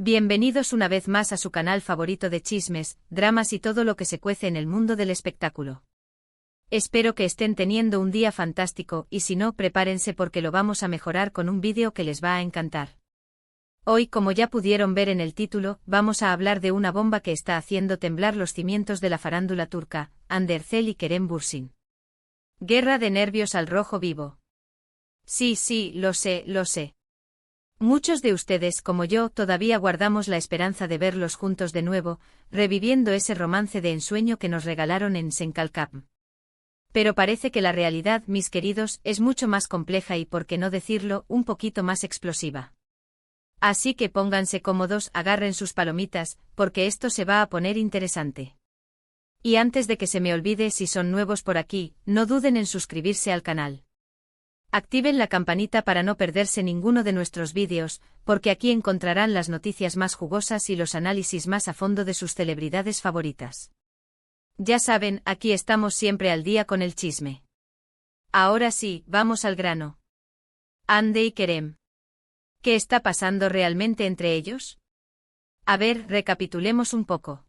Bienvenidos una vez más a su canal favorito de chismes, dramas y todo lo que se cuece en el mundo del espectáculo. Espero que estén teniendo un día fantástico y si no, prepárense porque lo vamos a mejorar con un vídeo que les va a encantar. Hoy, como ya pudieron ver en el título, vamos a hablar de una bomba que está haciendo temblar los cimientos de la farándula turca, Hande Erçel y Kerem Bürsin. Guerra de nervios al rojo vivo. Sí, lo sé. Muchos de ustedes, como yo, todavía guardamos la esperanza de verlos juntos de nuevo, reviviendo ese romance de ensueño que nos regalaron en Senkalkapm. Pero parece que la realidad, mis queridos, es mucho más compleja y, por qué no decirlo, un poquito más explosiva. Así que pónganse cómodos, agarren sus palomitas, porque esto se va a poner interesante. Y antes de que se me olvide, si son nuevos por aquí, no duden en suscribirse al canal. Activen la campanita para no perderse ninguno de nuestros vídeos, porque aquí encontrarán las noticias más jugosas y los análisis más a fondo de sus celebridades favoritas. Ya saben, aquí estamos siempre al día con el chisme. Ahora sí, vamos al grano. Hande y Kerem. ¿Qué está pasando realmente entre ellos? A ver, recapitulemos un poco.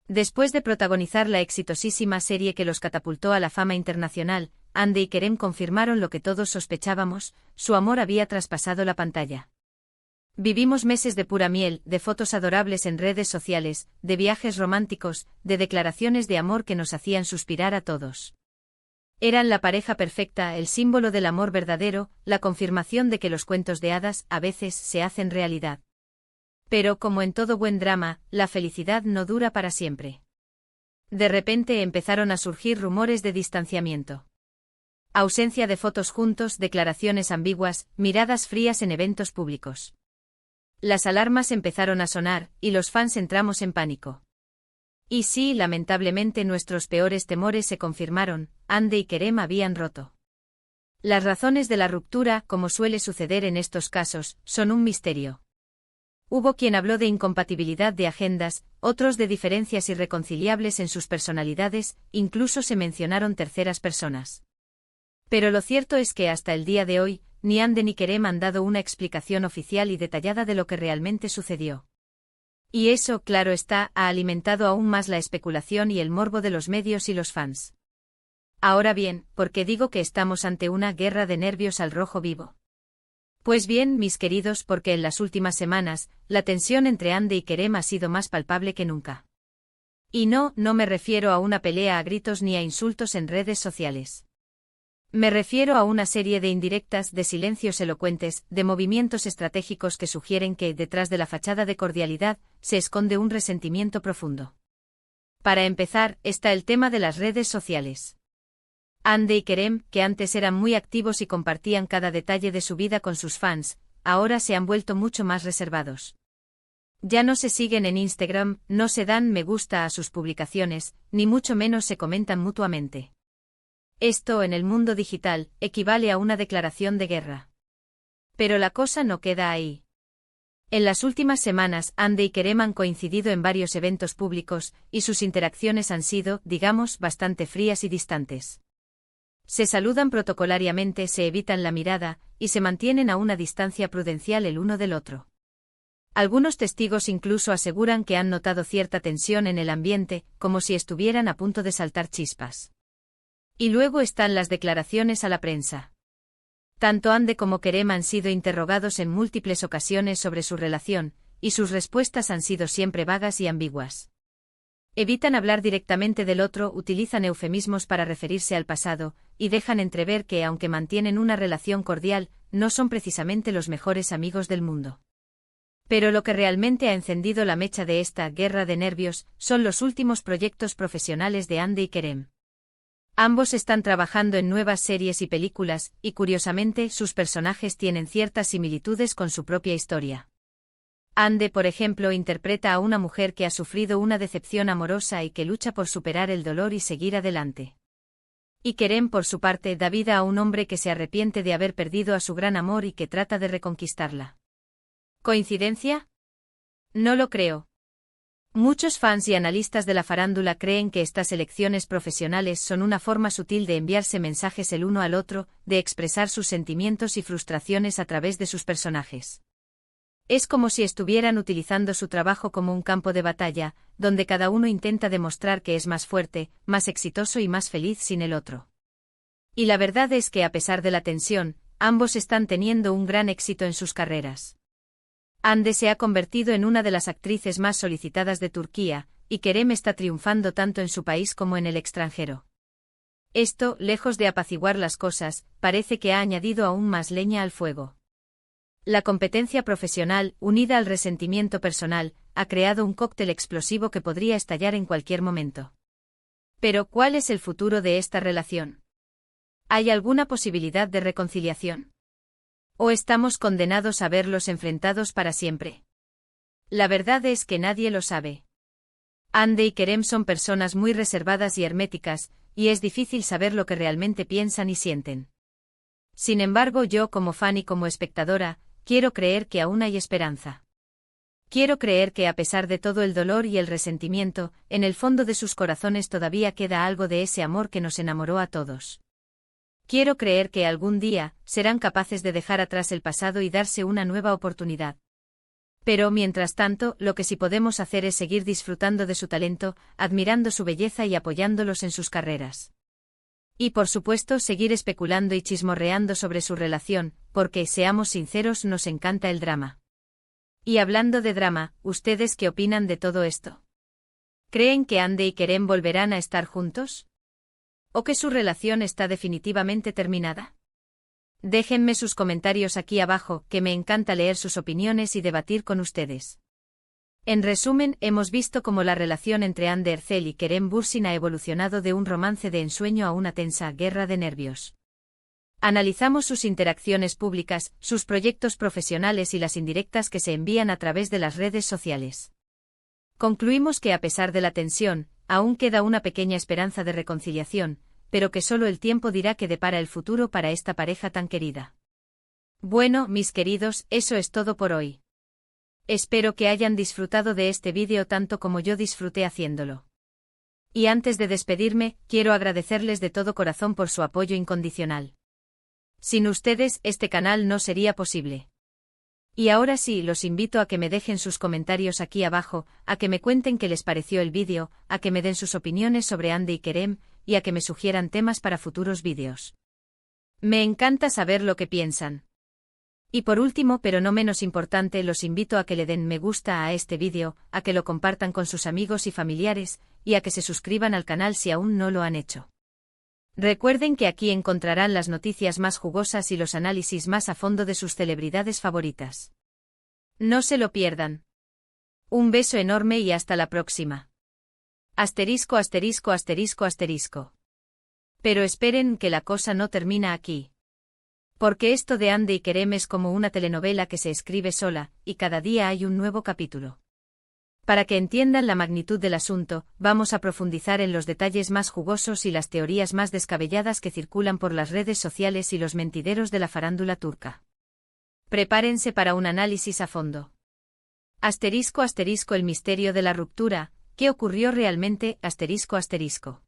Después de protagonizar la exitosísima serie que los catapultó a la fama internacional, Hande y Kerem confirmaron lo que todos sospechábamos: su amor había traspasado la pantalla. Vivimos meses de pura miel, de fotos adorables en redes sociales, de viajes románticos, de declaraciones de amor que nos hacían suspirar a todos. Eran la pareja perfecta, el símbolo del amor verdadero, la confirmación de que los cuentos de hadas a veces se hacen realidad. Pero, como en todo buen drama, la felicidad no dura para siempre. De repente empezaron a surgir rumores de distanciamiento. Ausencia de fotos juntos, declaraciones ambiguas, miradas frías en eventos públicos. Las alarmas empezaron a sonar, y los fans entramos en pánico. Y sí, lamentablemente nuestros peores temores se confirmaron: Hande y Kerem habían roto. Las razones de la ruptura, como suele suceder en estos casos, son un misterio. Hubo quien habló de incompatibilidad de agendas, otros de diferencias irreconciliables en sus personalidades, incluso se mencionaron terceras personas. Pero lo cierto es que hasta el día de hoy, ni Hande ni Kerem han dado una explicación oficial y detallada de lo que realmente sucedió. Y eso, claro está, ha alimentado aún más la especulación y el morbo de los medios y los fans. Ahora bien, ¿por qué digo que estamos ante una guerra de nervios al rojo vivo? Pues bien, mis queridos, porque en las últimas semanas, la tensión entre Hande y Kerem ha sido más palpable que nunca. Y no me refiero a una pelea a gritos ni a insultos en redes sociales. Me refiero a una serie de indirectas, de silencios elocuentes, de movimientos estratégicos que sugieren que, detrás de la fachada de cordialidad, se esconde un resentimiento profundo. Para empezar, está el tema de las redes sociales. Hande y Kerem, que antes eran muy activos y compartían cada detalle de su vida con sus fans, ahora se han vuelto mucho más reservados. Ya no se siguen en Instagram, no se dan me gusta a sus publicaciones, ni mucho menos se comentan mutuamente. Esto, en el mundo digital, equivale a una declaración de guerra. Pero la cosa no queda ahí. En las últimas semanas, Hande y Kerem han coincidido en varios eventos públicos, y sus interacciones han sido, digamos, bastante frías y distantes. Se saludan protocolariamente, se evitan la mirada, y se mantienen a una distancia prudencial el uno del otro. Algunos testigos incluso aseguran que han notado cierta tensión en el ambiente, como si estuvieran a punto de saltar chispas. Y luego están las declaraciones a la prensa. Tanto Hande como Kerem han sido interrogados en múltiples ocasiones sobre su relación, y sus respuestas han sido siempre vagas y ambiguas. Evitan hablar directamente del otro, utilizan eufemismos para referirse al pasado, y dejan entrever que, aunque mantienen una relación cordial, no son precisamente los mejores amigos del mundo. Pero lo que realmente ha encendido la mecha de esta guerra de nervios son los últimos proyectos profesionales de Hande y Kerem. Ambos están trabajando en nuevas series y películas, y curiosamente sus personajes tienen ciertas similitudes con su propia historia. Hande, por ejemplo, interpreta a una mujer que ha sufrido una decepción amorosa y que lucha por superar el dolor y seguir adelante. Y Kerem, por su parte, da vida a un hombre que se arrepiente de haber perdido a su gran amor y que trata de reconquistarla. ¿Coincidencia? No lo creo. Muchos fans y analistas de la farándula creen que estas elecciones profesionales son una forma sutil de enviarse mensajes el uno al otro, de expresar sus sentimientos y frustraciones a través de sus personajes. Es como si estuvieran utilizando su trabajo como un campo de batalla, donde cada uno intenta demostrar que es más fuerte, más exitoso y más feliz sin el otro. Y la verdad es que a pesar de la tensión, ambos están teniendo un gran éxito en sus carreras. Hande se ha convertido en una de las actrices más solicitadas de Turquía, y Kerem está triunfando tanto en su país como en el extranjero. Esto, lejos de apaciguar las cosas, parece que ha añadido aún más leña al fuego. La competencia profesional, unida al resentimiento personal, ha creado un cóctel explosivo que podría estallar en cualquier momento. Pero, ¿cuál es el futuro de esta relación? ¿Hay alguna posibilidad de reconciliación? ¿O estamos condenados a verlos enfrentados para siempre? La verdad es que nadie lo sabe. Hande y Kerem son personas muy reservadas y herméticas, y es difícil saber lo que realmente piensan y sienten. Sin embargo, yo como fan y como espectadora, quiero creer que aún hay esperanza. Quiero creer que a pesar de todo el dolor y el resentimiento, en el fondo de sus corazones todavía queda algo de ese amor que nos enamoró a todos. Quiero creer que algún día, serán capaces de dejar atrás el pasado y darse una nueva oportunidad. Pero, mientras tanto, lo que sí podemos hacer es seguir disfrutando de su talento, admirando su belleza y apoyándolos en sus carreras. Y por supuesto, seguir especulando y chismorreando sobre su relación, porque, seamos sinceros, nos encanta el drama. Y hablando de drama, ¿ustedes qué opinan de todo esto? ¿Creen que Hande y Kerem volverán a estar juntos? ¿O que su relación está definitivamente terminada? Déjenme sus comentarios aquí abajo, que me encanta leer sus opiniones y debatir con ustedes. En resumen, hemos visto cómo la relación entre Hande Erçel y Kerem Bürsin ha evolucionado de un romance de ensueño a una tensa guerra de nervios. Analizamos sus interacciones públicas, sus proyectos profesionales y las indirectas que se envían a través de las redes sociales. Concluimos que a pesar de la tensión, aún queda una pequeña esperanza de reconciliación, pero que solo el tiempo dirá qué depara el futuro para esta pareja tan querida. Bueno, mis queridos, eso es todo por hoy. Espero que hayan disfrutado de este vídeo tanto como yo disfruté haciéndolo. Y antes de despedirme, quiero agradecerles de todo corazón por su apoyo incondicional. Sin ustedes, este canal no sería posible. Y ahora sí, los invito a que me dejen sus comentarios aquí abajo, a que me cuenten qué les pareció el vídeo, a que me den sus opiniones sobre Hande y Kerem, y a que me sugieran temas para futuros vídeos. Me encanta saber lo que piensan. Y por último, pero no menos importante, los invito a que le den me gusta a este vídeo, a que lo compartan con sus amigos y familiares, y a que se suscriban al canal si aún no lo han hecho. Recuerden que aquí encontrarán las noticias más jugosas y los análisis más a fondo de sus celebridades favoritas. No se lo pierdan. Un beso enorme y hasta la próxima. Asterisco, asterisco, asterisco, asterisco. Pero esperen que la cosa no termina aquí. Porque esto de Hande y Kerem es como una telenovela que se escribe sola, y cada día hay un nuevo capítulo. Para que entiendan la magnitud del asunto, vamos a profundizar en los detalles más jugosos y las teorías más descabelladas que circulan por las redes sociales y los mentideros de la farándula turca. Prepárense para un análisis a fondo. Asterisco, asterisco, el misterio de la ruptura, ¿qué ocurrió realmente? Asterisco, asterisco.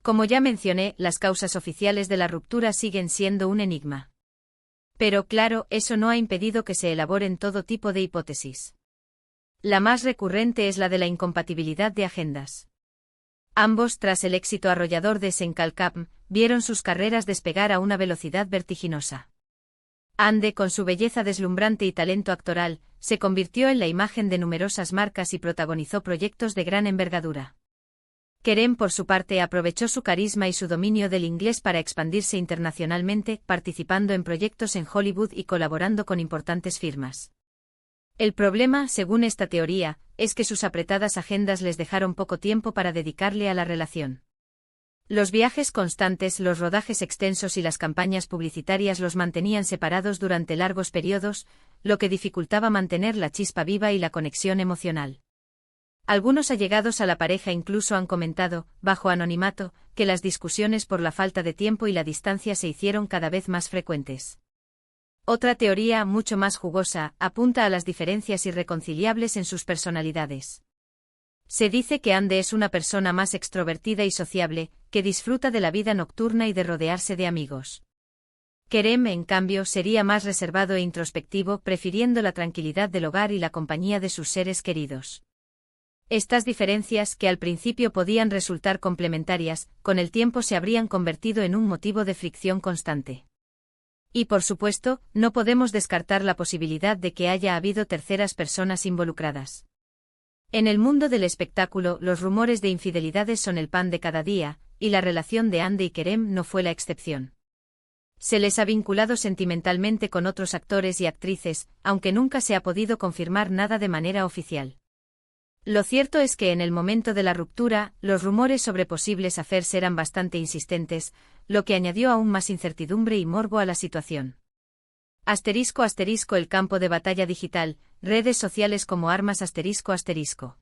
Como ya mencioné, las causas oficiales de la ruptura siguen siendo un enigma. Pero claro, eso no ha impedido que se elaboren todo tipo de hipótesis. La más recurrente es la de la incompatibilidad de agendas. Ambos, tras el éxito arrollador de Sen Kalkapm, vieron sus carreras despegar a una velocidad vertiginosa. Hande, con su belleza deslumbrante y talento actoral, se convirtió en la imagen de numerosas marcas y protagonizó proyectos de gran envergadura. Kerem, por su parte, aprovechó su carisma y su dominio del inglés para expandirse internacionalmente, participando en proyectos en Hollywood y colaborando con importantes firmas. El problema, según esta teoría, es que sus apretadas agendas les dejaron poco tiempo para dedicarle a la relación. Los viajes constantes, los rodajes extensos y las campañas publicitarias los mantenían separados durante largos periodos, lo que dificultaba mantener la chispa viva y la conexión emocional. Algunos allegados a la pareja incluso han comentado, bajo anonimato, que las discusiones por la falta de tiempo y la distancia se hicieron cada vez más frecuentes. Otra teoría, mucho más jugosa, apunta a las diferencias irreconciliables en sus personalidades. Se dice que Hande es una persona más extrovertida y sociable, que disfruta de la vida nocturna y de rodearse de amigos. Kerem, en cambio, sería más reservado e introspectivo, prefiriendo la tranquilidad del hogar y la compañía de sus seres queridos. Estas diferencias, que al principio podían resultar complementarias, con el tiempo se habrían convertido en un motivo de fricción constante. Y por supuesto, no podemos descartar la posibilidad de que haya habido terceras personas involucradas. En el mundo del espectáculo, los rumores de infidelidades son el pan de cada día, y la relación de Hande y Kerem no fue la excepción. Se les ha vinculado sentimentalmente con otros actores y actrices, aunque nunca se ha podido confirmar nada de manera oficial. Lo cierto es que en el momento de la ruptura, los rumores sobre posibles affairs eran bastante insistentes, lo que añadió aún más incertidumbre y morbo a la situación. *** El campo de batalla digital, redes sociales como armas ***.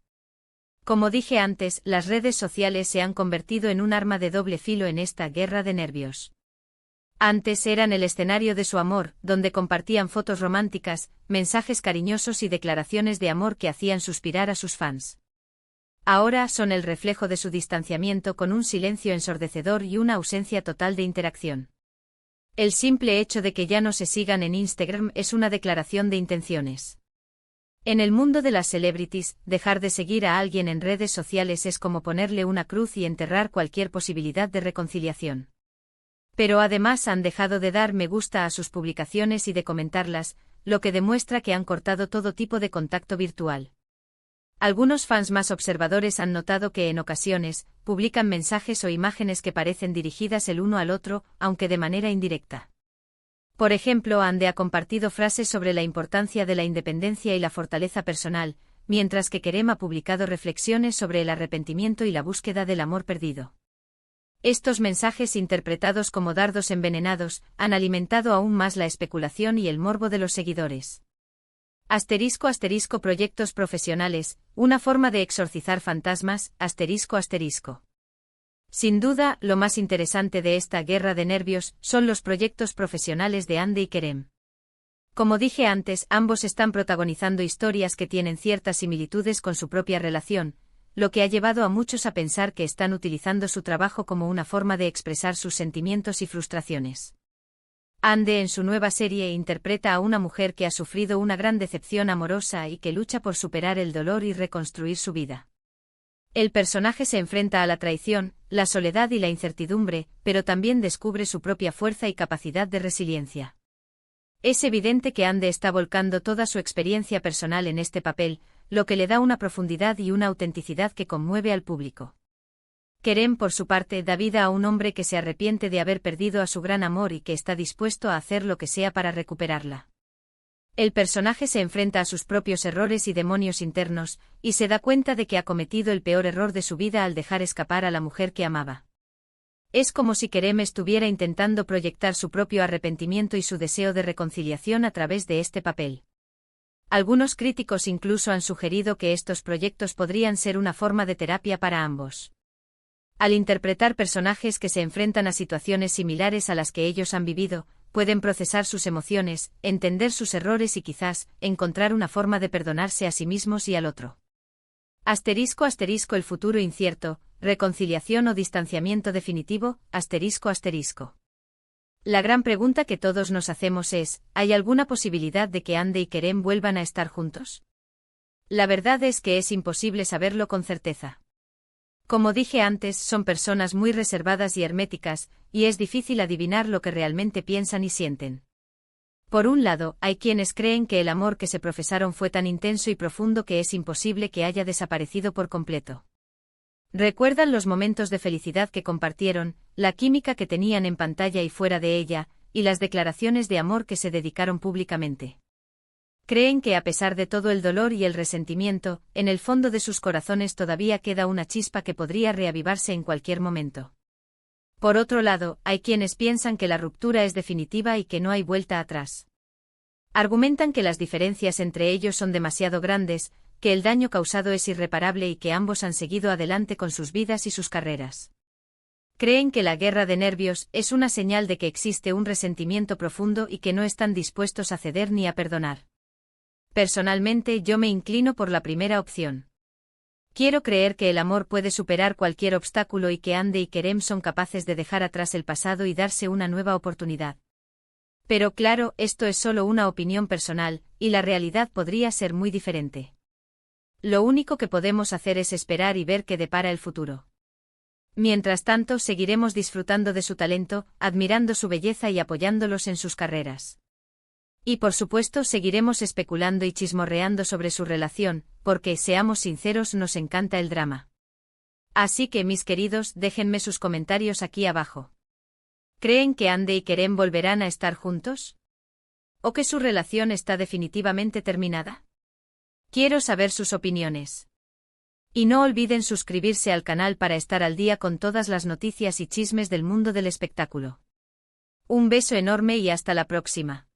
Como dije antes, las redes sociales se han convertido en un arma de doble filo en esta guerra de nervios. Antes eran el escenario de su amor, donde compartían fotos románticas, mensajes cariñosos y declaraciones de amor que hacían suspirar a sus fans. Ahora son el reflejo de su distanciamiento, con un silencio ensordecedor y una ausencia total de interacción. El simple hecho de que ya no se sigan en Instagram es una declaración de intenciones. En el mundo de las celebrities, dejar de seguir a alguien en redes sociales es como ponerle una cruz y enterrar cualquier posibilidad de reconciliación. Pero además han dejado de dar me gusta a sus publicaciones y de comentarlas, lo que demuestra que han cortado todo tipo de contacto virtual. Algunos fans más observadores han notado que en ocasiones, publican mensajes o imágenes que parecen dirigidas el uno al otro, aunque de manera indirecta. Por ejemplo, Hande ha compartido frases sobre la importancia de la independencia y la fortaleza personal, mientras que Kerem ha publicado reflexiones sobre el arrepentimiento y la búsqueda del amor perdido. Estos mensajes, interpretados como dardos envenenados, han alimentado aún más la especulación y el morbo de los seguidores. *** Proyectos profesionales, una forma de exorcizar fantasmas, ***. Sin duda, lo más interesante de esta guerra de nervios son los proyectos profesionales de Hande y Kerem. Como dije antes, ambos están protagonizando historias que tienen ciertas similitudes con su propia relación, lo que ha llevado a muchos a pensar que están utilizando su trabajo como una forma de expresar sus sentimientos y frustraciones. Hande, en su nueva serie, interpreta a una mujer que ha sufrido una gran decepción amorosa y que lucha por superar el dolor y reconstruir su vida. El personaje se enfrenta a la traición, la soledad y la incertidumbre, pero también descubre su propia fuerza y capacidad de resiliencia. Es evidente que Hande está volcando toda su experiencia personal en este papel, lo que le da una profundidad y una autenticidad que conmueve al público. Kerem, por su parte, da vida a un hombre que se arrepiente de haber perdido a su gran amor y que está dispuesto a hacer lo que sea para recuperarla. El personaje se enfrenta a sus propios errores y demonios internos, y se da cuenta de que ha cometido el peor error de su vida al dejar escapar a la mujer que amaba. Es como si Kerem estuviera intentando proyectar su propio arrepentimiento y su deseo de reconciliación a través de este papel. Algunos críticos incluso han sugerido que estos proyectos podrían ser una forma de terapia para ambos. Al interpretar personajes que se enfrentan a situaciones similares a las que ellos han vivido, pueden procesar sus emociones, entender sus errores y quizás encontrar una forma de perdonarse a sí mismos y al otro. *** El futuro incierto, reconciliación o distanciamiento definitivo, ***. La gran pregunta que todos nos hacemos es, ¿hay alguna posibilidad de que Hande y Kerem vuelvan a estar juntos? La verdad es que es imposible saberlo con certeza. Como dije antes, son personas muy reservadas y herméticas, y es difícil adivinar lo que realmente piensan y sienten. Por un lado, hay quienes creen que el amor que se profesaron fue tan intenso y profundo que es imposible que haya desaparecido por completo. Recuerdan los momentos de felicidad que compartieron, la química que tenían en pantalla y fuera de ella, y las declaraciones de amor que se dedicaron públicamente. Creen que a pesar de todo el dolor y el resentimiento, en el fondo de sus corazones todavía queda una chispa que podría reavivarse en cualquier momento. Por otro lado, hay quienes piensan que la ruptura es definitiva y que no hay vuelta atrás. Argumentan que las diferencias entre ellos son demasiado grandes, que el daño causado es irreparable y que ambos han seguido adelante con sus vidas y sus carreras. Creen que la guerra de nervios es una señal de que existe un resentimiento profundo y que no están dispuestos a ceder ni a perdonar. Personalmente, yo me inclino por la primera opción. Quiero creer que el amor puede superar cualquier obstáculo y que Hande y Kerem son capaces de dejar atrás el pasado y darse una nueva oportunidad. Pero claro, esto es solo una opinión personal, y la realidad podría ser muy diferente. Lo único que podemos hacer es esperar y ver qué depara el futuro. Mientras tanto, seguiremos disfrutando de su talento, admirando su belleza y apoyándolos en sus carreras. Y por supuesto seguiremos especulando y chismorreando sobre su relación, porque, seamos sinceros, nos encanta el drama. Así que, mis queridos, déjenme sus comentarios aquí abajo. ¿Creen que Ande y Kerem volverán a estar juntos? ¿O que su relación está definitivamente terminada? Quiero saber sus opiniones. Y no olviden suscribirse al canal para estar al día con todas las noticias y chismes del mundo del espectáculo. Un beso enorme y hasta la próxima.